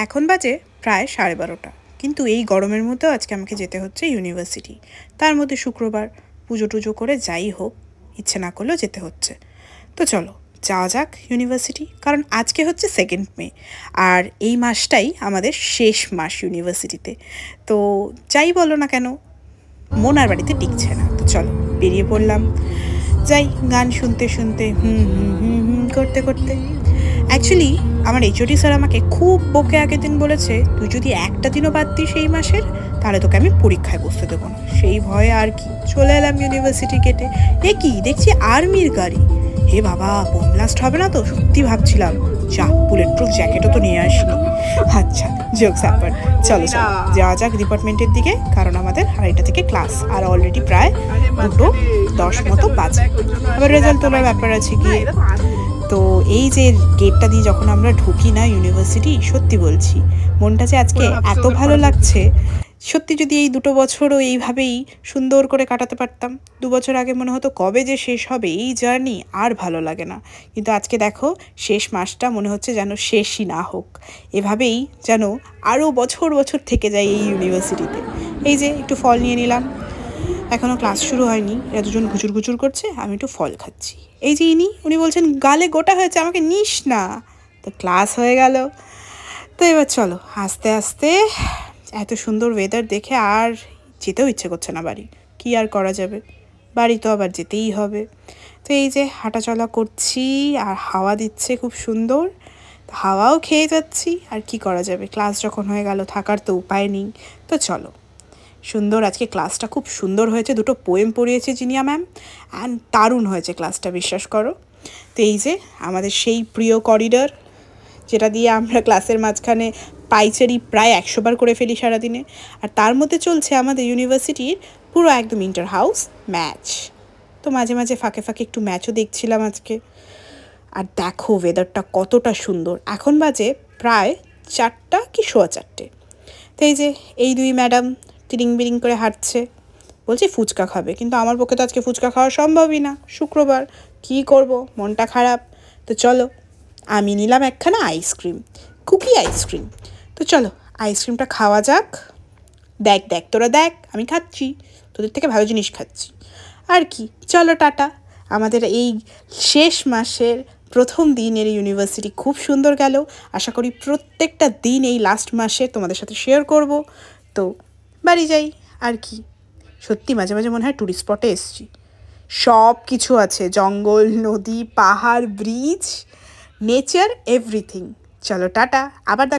এখন বাজে প্রায় 12:30, কিন্তু এই গরমের মধ্যেও আজকে আমাকে যেতে হচ্ছে ইউনিভার্সিটি। তার মধ্যে শুক্রবার, পুজো টুজো করে যাই হোক, ইচ্ছে না করলেও যেতে হচ্ছে। তো চলো যাওয়া যাক ইউনিভার্সিটি, কারণ আজকে হচ্ছে 2 মে, আর এই মাসটাই আমাদের শেষ মাস ইউনিভার্সিটিতে। তো যাই বলো না কেন, মন আর বাড়িতে টিকছে না। তো চলো বেরিয়ে পড়লাম, যাই গান শুনতে শুনতে হুম হুম হুম হুম করতে করতে। অ্যাকচুয়ালি আমার এইচওডি স্যার আমাকে খুব বকে আগের দিন বলেছে, তুই যদি একটা দিনও বাদ দিস এই মাসের, তাহলে তোকে আমি পরীক্ষায় বসতে দেবো না। সেই ভয়ে আর কি চলে এলাম ইউনিভার্সিটি গেটে। এ কি দেখছি, আর্মির গাড়ি! হে বাবা, বোম ব্লাস্ট হবে না তো? সত্যি ভাবছিলাম যা, বুলেট প্রুফ জ্যাকেটও তো নিয়ে আসিনি। আচ্ছা, জোকস অ্যাপার্ট, চলো চলো যাওয়া যাক ডিপার্টমেন্টের দিকে, কারণ আমাদের 2:30 থেকে ক্লাস, আর অলরেডি প্রায় 2:10 মতো বাজে। আবার রেজাল্ট তোলার ব্যাপার আছে গিয়ে। তো এই যে গেটটা দিয়ে যখন আমরা ঢুকি না ইউনিভার্সিটি, সত্যি বলছি মনটা যে আজকে এত ভালো লাগছে। সত্যি যদি এই 2 বছরও এইভাবেই সুন্দর করে কাটাতে পারতাম। 2 বছর আগে মনে হতো কবে যে শেষ হবে এই জার্নি, আর ভালো লাগে না। কিন্তু আজকে দেখো, শেষ মাসটা মনে হচ্ছে যেন শেষই না হোক, এভাবেই যেন আরও বছর বছর থেকে যায় এই ইউনিভার্সিটিতে। এই যে একটু ফল নিয়ে নিলাম, এখনও ক্লাস শুরু হয়নি, এরা দুজন ঘুচুর ঘুচুর করছে, আমি একটু ফল খাচ্ছি। এই যে উনি বলছেন গালে গোটা হয়েছে, আমাকে নিস না। তো ক্লাস হয়ে গেল। তো এবার চলো আস্তে আস্তে, এত সুন্দর ওয়েদার দেখে আর যেতেও ইচ্ছে করছে না বাড়ি। কি আর করা যাবে, বাড়ি তো আবার যেতেই হবে। তো এই যে হাঁটাচলা করছি, আর হাওয়া দিচ্ছে খুব সুন্দর, হাওয়াও খেয়ে যাচ্ছি। আর কি করা যাবে, ক্লাস যখন হয়ে গেল থাকার তো উপায় নেই। তো চলো, সুন্দর আজকে ক্লাসটা খুব সুন্দর হয়েছে, 2টো পোয়েম পড়িয়েছে জিনিয়া ম্যাম, অ্যান্ড দারুণ হয়েছে ক্লাসটা, বিশ্বাস করো। তো এই যে আমাদের সেই প্রিয় করিডর, যেটা দিয়ে আমরা ক্লাসের মাঝখানে পাইচারি প্রায় 100 বার করে ফেলি সারাদিনে, আর তার মধ্যে চলছে আমাদের ইউনিভার্সিটির পুরো একদম ইন্টার হাউস ম্যাচ। তো মাঝে মাঝে ফাঁকে ফাঁকে একটু ম্যাচও দেখছিলাম আজকে। আর দেখো ওয়েদারটা কতটা সুন্দর, এখন বাজে প্রায় 4টা কি 4:15। তো এই যে এই 2 ম্যাডাম তিরিং বিরিং করে হাঁটছে, বলছে ফুচকা খাবে, কিন্তু আমার পক্ষে তো আজকে ফুচকা খাওয়া সম্ভবই না, শুক্রবার। কী করব, মনটা খারাপ। তো চলো, আমি নিলাম একখানা আইসক্রিম, কুকি আইসক্রিম। তো চলো আইসক্রিমটা খাওয়া যাক। দেখ দেখ তোরা দেখ, আমি খাচ্ছি, তোদের থেকে ভালো জিনিস খাচ্ছি। আর কি, চলো টাটা। আমাদের এই শেষ মাসের প্রথম দিনের ইউনিভার্সিটি খুব সুন্দর গেল। আশা করি প্রত্যেকটা দিন এই লাস্ট মাসে তোমাদের সাথে শেয়ার করব। তো বাড়ি যাই। আর কি, সত্যি মাঝে মাঝে মনে হয় টুরিস্ট স্পটে এসছি, সব কিছু আছে, জঙ্গল, নদী, পাহাড়, ব্রিজ, নেচার, এভরিথিং। চলো টাটা, আবার